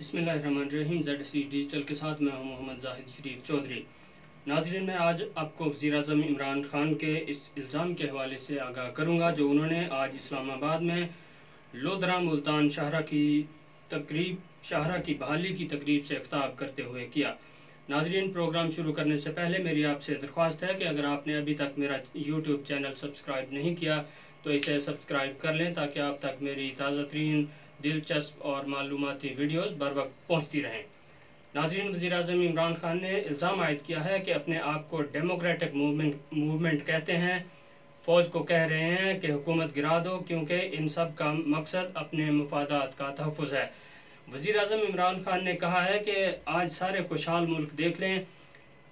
बिस्मिल्लाहिर्रहमानिर्रहीम। ZSC digital के साथ मैं हूं मोहम्मद जाहिद शरीफ चौधरी। नाज़रीन, मैं आज आपको वज़ीर आज़म इमरान खान के इस इल्ज़ाम के हवाले से आगाह करूंगा जो उन्होंने आज इस्लामाबाद में लोधरा मुल्तान शाहरा की बहाली की तकरीब से खिताब करते हुए किया। नाज़रीन, प्रोग्राम शुरू करने से पहले मेरी आपसे दरख्वास्त है कि अगर आपने अभी तक मेरा यूट्यूब चैनल सब्सक्राइब नहीं किया तो इसे सब्सक्राइब कर लें ताकि आप तक मेरी ताज़ा तरीन, दिलचस्प और मालूमाती वीडियोस बर वक्त पहुँचती रहें। नाज़रीन, वज़ीर आज़म इमरान खान ने इल्ज़ाम आयद किया है कि अपने आप को डेमोक्रेटिक मूवमेंट कहते हैं। फ़ौज को कह रहे हैं कि हुकूमत गिरा दो क्योंकि इन सब का मकसद अपने मफादात का तहफ़्फ़ुज़ है। वज़ीर आज़म इमरान खान ने कहा है कि आज सारे खुशहाल मुल्क देख लें,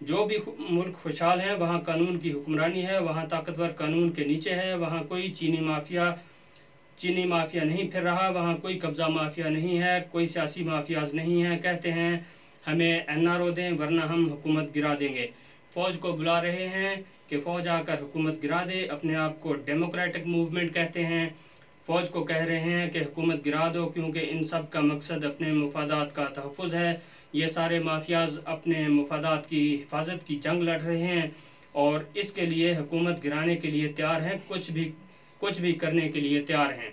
जो भी मुल्क खुशहाल हैं वहाँ कानून की हुक्मरानी है, वहाँ ताकतवर कानून के नीचे है, वहाँ कोई चीनी माफिया नहीं फिर रहा, वहाँ कोई कब्जा माफिया नहीं है, कोई सियासी माफियाज नहीं है। कहते हैं हमें NRO दें वरना हम हुकूमत गिरा देंगे। फ़ौज को बुला रहे हैं कि फ़ौज आकर हुकूमत गिरा दे। अपने आप को डेमोक्रेटिक मूवमेंट कहते हैं। फ़ौज को कह रहे हैं कि हुकूमत गिरा दो क्योंकि इन सब का मकसद अपने मफादात का तहफ़्फ़ुज़ है। ये सारे माफियाज अपने मफादात की हिफाजत की जंग लड़ रहे हैं और इसके लिए हुकूमत गिराने के लिए तैयार हैं, कुछ भी करने के लिए तैयार हैं।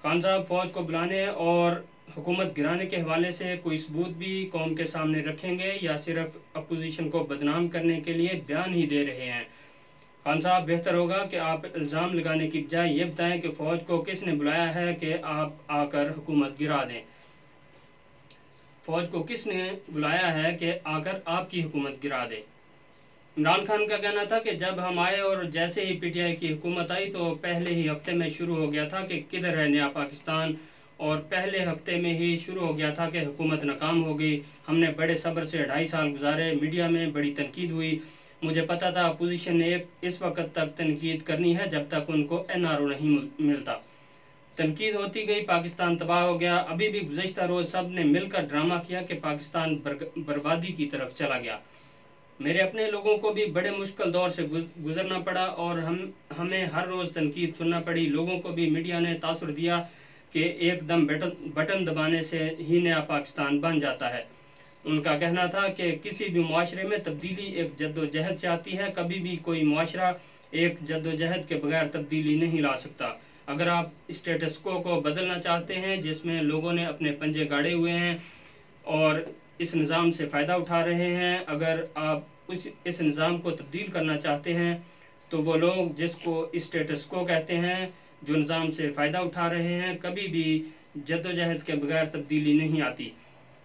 खान साहब फ़ौज को बुलाने और हुकूमत गिराने के हवाले से कोई सबूत भी कौम के सामने रखेंगे या सिर्फ अपोजिशन को बदनाम करने के लिए बयान ही दे रहे हैं? खान साहब, बेहतर होगा कि आप इल्ज़ाम लगाने की बजाय ये बताएं कि फ़ौज को किसने बुलाया है कि आप आकर हुकूमत गिरा दें। फ़ौज को किसने बुलाया है कि आकर आपकी हुकूमत गिरा दें? इमरान खान का कहना था कि जब हम आए और जैसे ही PTI की हुकूमत आई तो पहले ही हफ्ते में शुरू हो गया था कि किधर है नया पाकिस्तान, और पहले हफ्ते में ही शुरू हो गया था कि हुकूमत नाकाम हो गई। हमने बड़े सब्र से 2.5 साल गुजारे, मीडिया में बड़ी तनकीद हुई। मुझे पता था अपोजिशन ने इस वक्त तक तनकीद करनी है जब तक उनको NRO नहीं मिलता। तनकीद होती गई, पाकिस्तान तबाह हो गया। अभी भी गुज़श्ता रोज़ सब ने मिलकर ड्रामा किया कि पाकिस्तान बर्बादी की तरफ चला गया। मेरे अपने लोगों को भी बड़े मुश्किल दौर से गुजरना पड़ा और हमें हर रोज़ तनकीद सुनना पड़ी। लोगों को भी मीडिया ने तासुर दिया कि एकदम बटन दबाने से ही नया पाकिस्तान बन जाता है। उनका कहना था कि किसी भी मुआशरे में तब्दीली एक जद्दोजहद से आती है। कभी भी कोई मुआशरा एक जद्दोजहद के बगैर तब्दीली नहीं ला सकता। अगर आप स्टेटस को बदलना चाहते हैं जिसमें लोगों ने अपने पंजे गाड़े हुए हैं और इस निज़ाम से फ़ायदा उठा रहे हैं, अगर आप इस निज़ाम को तब्दील करना चाहते हैं तो वो लोग जिसको स्टेटस को कहते हैं, जो निज़ाम से फ़ायदा उठा रहे हैं, कभी भी जद्दोजहद के बगैर तब्दीली नहीं आती।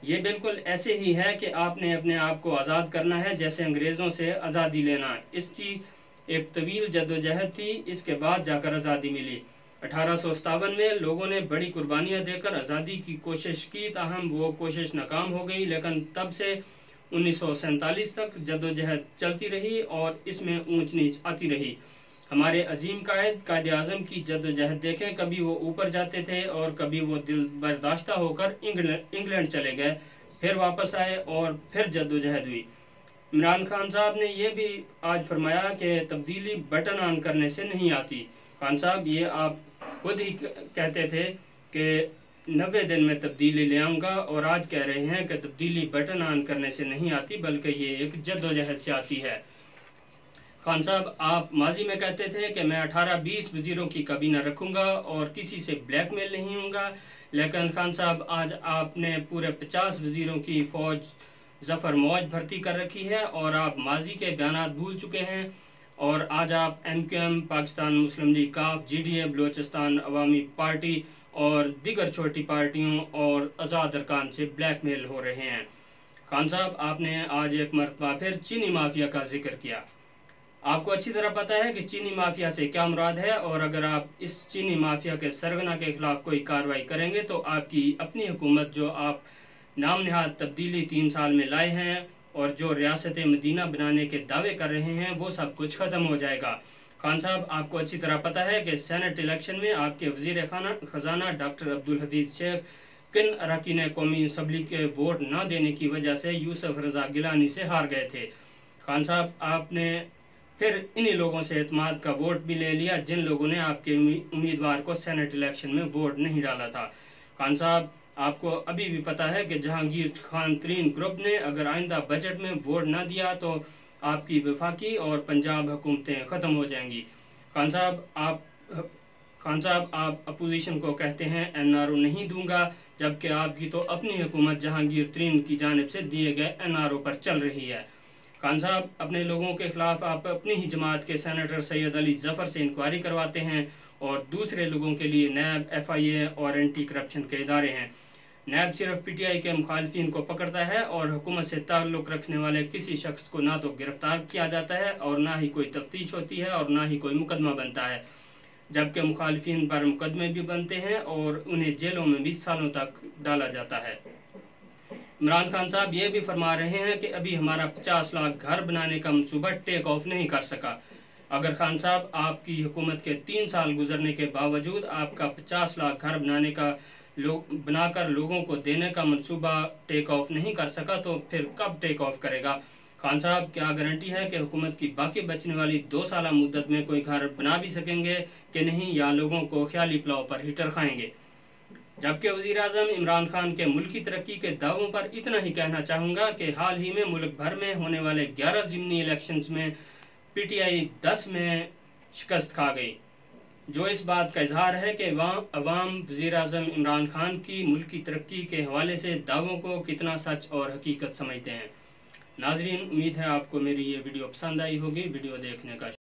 ये बिल्कुल ऐसे ही है कि आपने अपने आप को आज़ाद करना है जैसे अंग्रेज़ों से आज़ादी लेना। इसकी एक तवील जद्दोजहद थी, इसके बाद जाकर आज़ादी मिली। 1857 में लोगों ने बड़ी कुर्बानियां देकर आज़ादी की कोशिश की, ताहम वो कोशिश नाकाम हो गई। लेकिन तब से 1947 तक जद्दोजहद चलती रही और इसमें ऊंच नीच आती रही। हमारे अजीम कायद आज़म की जद्दोजहद देखें, कभी वो ऊपर जाते थे और कभी वो दिल बर्दाश्ता होकर इंग्लैंड चले गए, फिर वापस आए और फिर जद्दोजहद हुई। इमरान खान साहब ने यह भी आज फरमाया कि तब्दीली बटन ऑन करने से नहीं आती। खान साहब, ये आप खुद ही कहते थे कि 90 दिन में तब्दीली ले आऊँगा और आज कह रहे हैं कि तब्दीली बटन ऑन करने से नहीं आती बल्कि ये एक जद्दोजहद से आती है। खान साहब, आप माजी में कहते थे कि मैं 18-20 वजीरों की काबीना रखूंगा और किसी से ब्लैकमेल नहीं होऊंगा, लेकिन खान साहब आज आपने पूरे 50 वजीरों की फौज जफर मौज भर्ती कर रखी है और आप माजी के बयानात भूल चुके हैं और आज आप MQM, पाकिस्तान मुस्लिम लीग काफ, GDA, बलोचिस्तान अवामी पार्टी और दीगर छोटी पार्टियों और आज़ाद अरकान से ब्लैकमेल हो रहे हैं। खान साहब, आपने आज एक मरतबा फिर चीनी माफिया का जिक्र किया। आपको अच्छी तरह पता है कि चीनी माफिया से क्या मुराद है और अगर आप इस चीनी माफिया के सरगना के खिलाफ कोई कार्रवाई करेंगे तो आपकी अपनी हुकूमत, जो आप नाम नहाद तब्दीली 3 साल में लाए हैं और जो रियासत मदीना बनाने के दावे कर रहे हैं, वो सब कुछ ख़त्म हो जाएगा। खान साहब, आपको अच्छी तरह पता है कि सेनेट इलेक्शन में आपके वजीर खजाना डॉक्टर अब्दुल हफीज शेख किन अरकान कौमी असम्बली के वोट न देने की वजह से यूसुफ रजा गिलानी से हार गए थे। खान साहब, आपने फिर इन्हीं लोगों से एतमाद का वोट भी ले लिया जिन लोगों ने आपके उम्मीदवार को सेनेट इलेक्शन में वोट नहीं डाला था। खान साहब, آپ کو ابھی بھی پتا ہے کہ جہانگیر خان ترین گروپ نے اگر آئندہ بجٹ میں ووٹ نہ دیا تو آپ کی وفاقی اور پنجاب حکومتیں ختم ہو جائیں گی۔ خان صاحب آپ اپوزیشن کو کہتے ہیں NRO نہیں دوں گا، جبکہ آپ کی تو اپنی حکومت جہانگیر ترین کی جانب سے دیے گئے NRO پر چل رہی ہے۔ خان صاحب اپنے لوگوں کے خلاف آپ اپنی ہی جماعت کے سینیٹر سید علی ظفر سے انکوائری کرواتے ہیں اور دوسرے لوگوں کے لیے نیب، FIA اور اینٹی کرپشن کے ادارے ہیں۔ نیب صرف PTI کے مخالفین کو پکڑتا ہے اور حکومت سے تعلق رکھنے والے کسی شخص کو نہ تو گرفتار کیا جاتا ہے اور نہ ہی کوئی تفتیش ہوتی ہے اور نہ ہی کوئی مقدمہ بنتا ہے، جبکہ مخالفین پر مقدمے بھی بنتے ہیں اور انہیں جیلوں میں 20 سالوں تک ڈالا جاتا ہے۔ عمران خان صاحب یہ بھی فرما رہے ہیں کہ ابھی ہمارا 50 لاکھ گھر بنانے کا منصوبہ ٹیک آف نہیں کر سکا۔ اگر خان صاحب آپ کی حکومت کے 3 سال گزرنے کے باوجود آپ کا 50 لاکھ گھر بنا کر لوگوں کو دینے کا منصوبہ ٹیک آف نہیں کر سکا تو پھر کب ٹیک آف کرے گا؟ خان صاحب کیا گارنٹی ہے کہ حکومت کی باقی بچنے والی 2 سالہ مدت میں کوئی گھر بنا بھی سکیں گے کہ نہیں، یا لوگوں کو خیالی پلاؤ پر ہیٹر کھائیں گے؟ جبکہ وزیر اعظم عمران خان کے ملکی ترقی کے دعووں پر اتنا ہی کہنا چاہوں گا کہ حال ہی میں ملک بھر میں ہونے والے 11 ضمنی الیکشنز میں PTI 10 میں شکست کھا گئی، جو اس بات کا اظہار ہے کہ عوام وزیر اعظم عمران خان کی ملکی ترقی کے حوالے سے دعووں کو کتنا سچ اور حقیقت سمجھتے ہیں۔ ناظرین، امید ہے آپ کو میری یہ ویڈیو پسند آئی ہوگی۔ ویڈیو دیکھنے کا